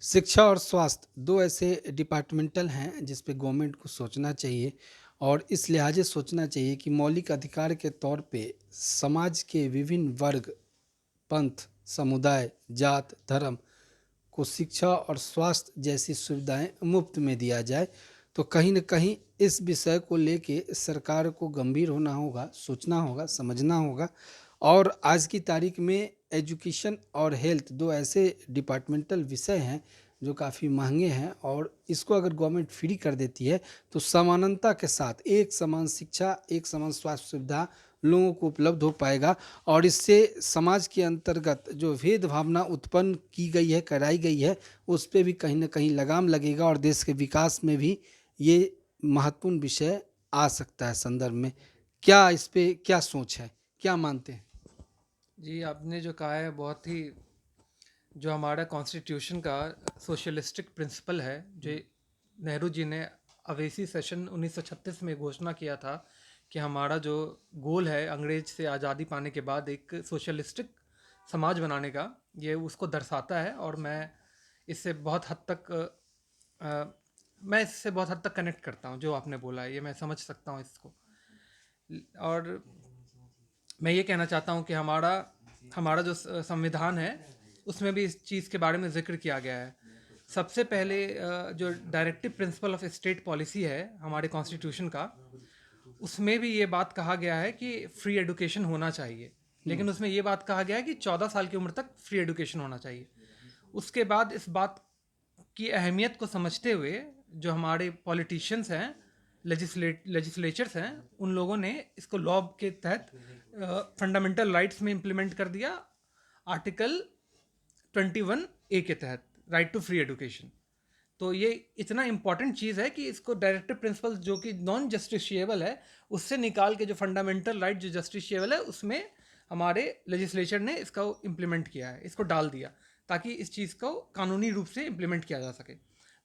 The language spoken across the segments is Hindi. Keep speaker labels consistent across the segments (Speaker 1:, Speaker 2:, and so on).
Speaker 1: शिक्षा और स्वास्थ्य 2 ऐसे डिपार्टमेंटल हैं जिस पे गवर्नमेंट को सोचना चाहिए और इस लिहाज से सोचना चाहिए कि मौलिक अधिकार के तौर पे समाज के विभिन्न वर्ग, पंथ, समुदाय, जात, धर्म को शिक्षा और स्वास्थ्य जैसी सुविधाएं मुफ्त में दिया जाए। तो कहीं न कहीं इस विषय को लेके सरकार को गंभीर होना होगा, सोचना होगा, समझना होगा। और आज की तारीख में एजुकेशन और हेल्थ 2 ऐसे डिपार्टमेंटल विषय हैं जो काफ़ी महँगे हैं और इसको अगर गवर्नमेंट फ्री कर देती है तो समानता के साथ एक समान शिक्षा, एक समान स्वास्थ्य सुविधा लोगों को उपलब्ध हो पाएगा। और इससे समाज के अंतर्गत जो भेद भावना उत्पन्न की गई है, कराई गई है, उस पे भी कहीं न कहीं लगाम लगेगा और देश के विकास में भी ये महत्वपूर्ण विषय आ सकता है संदर्भ में। क्या इस पे क्या सोच है? क्या मानते हैं?
Speaker 2: जी, आपने जो कहा है बहुत ही जो हमारा कॉन्स्टिट्यूशन का सोशलिस्टिक प्रिंसिपल है, जो नेहरू जी ने अवेसी सेशन 1936 में घोषणा किया था कि हमारा जो गोल है अंग्रेज से आज़ादी पाने के बाद एक सोशलिस्टिक समाज बनाने का, ये उसको दर्शाता है। और इससे बहुत हद तक अ, मैं इससे बहुत हद तक कनेक्ट करता हूँ। जो आपने बोला है ये मैं समझ सकता हूँ इसको। और मैं ये कहना चाहता हूँ कि हमारा हमारा जो संविधान है उसमें भी इस चीज़ के बारे में जिक्र किया गया है। सबसे पहले जो directive principle of state policy है हमारे कॉन्स्टिट्यूशन का, उसमें भी ये बात कहा गया है कि फ्री एडुकेशन होना चाहिए।
Speaker 1: हुँ,
Speaker 2: लेकिन उसमें ये बात कहा गया है कि 14 साल की उम्र तक फ्री एडुकेशन होना चाहिए। उसके बाद इस बात की अहमियत को समझते हुए जो हमारे पॉलिटिशियंस हैं, लेजिस्लेचर्स हैं, उन लोगों ने इसको लॉ के तहत फंडामेंटल राइट्स में इम्प्लीमेंट कर दिया। आर्टिकल 21A के तहत, राइट टू फ्री एडुकेशन। तो ये इतना इंपॉर्टेंट चीज़ है कि इसको डायरेक्टिव प्रिंसिपल जो कि नॉन जस्टिशिएबल है उससे निकाल के जो फंडामेंटल राइट जो जस्टिशिएबल है उसमें हमारे लेजिस्लेचर ने इसका इम्प्लीमेंट किया है, इसको डाल दिया ताकि इस चीज़ को कानूनी रूप से इम्प्लीमेंट किया जा सके।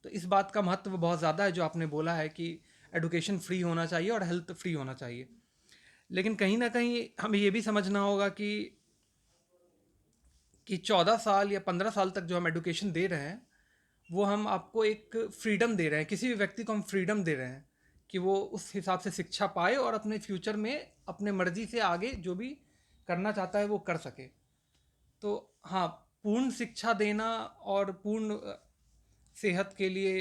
Speaker 2: तो इस बात का महत्व बहुत ज़्यादा है जो आपने बोला है कि एडुकेशन फ्री होना चाहिए और हेल्थ फ्री होना चाहिए। लेकिन कहीं ना कहीं हमें ये भी समझना होगा कि 14 साल या 15 साल तक जो हम एडुकेशन दे रहे हैं वो हम आपको एक फ्रीडम दे रहे हैं, किसी भी व्यक्ति को हम फ्रीडम दे रहे हैं कि वो उस हिसाब से शिक्षा पाए और अपने फ्यूचर में अपने मर्जी से आगे जो भी करना चाहता है वो कर सके। तो हाँ, पूर्ण शिक्षा देना और पूर्ण सेहत के लिए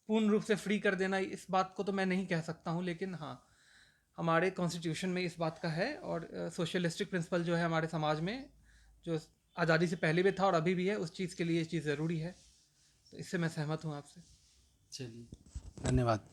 Speaker 2: पूर्ण रूप से फ्री कर देना, इस बात को तो मैं नहीं कह सकता हूँ। लेकिन हाँ, हमारे कॉन्स्टिट्यूशन में इस बात का है। और सोशलिस्टिक प्रिंसिपल जो है हमारे समाज में, जो आज़ादी से पहले भी था और अभी भी है, उस चीज़ के लिए ये चीज़ ज़रूरी है। तो इससे मैं सहमत हूँ आपसे।
Speaker 1: चलिए, धन्यवाद।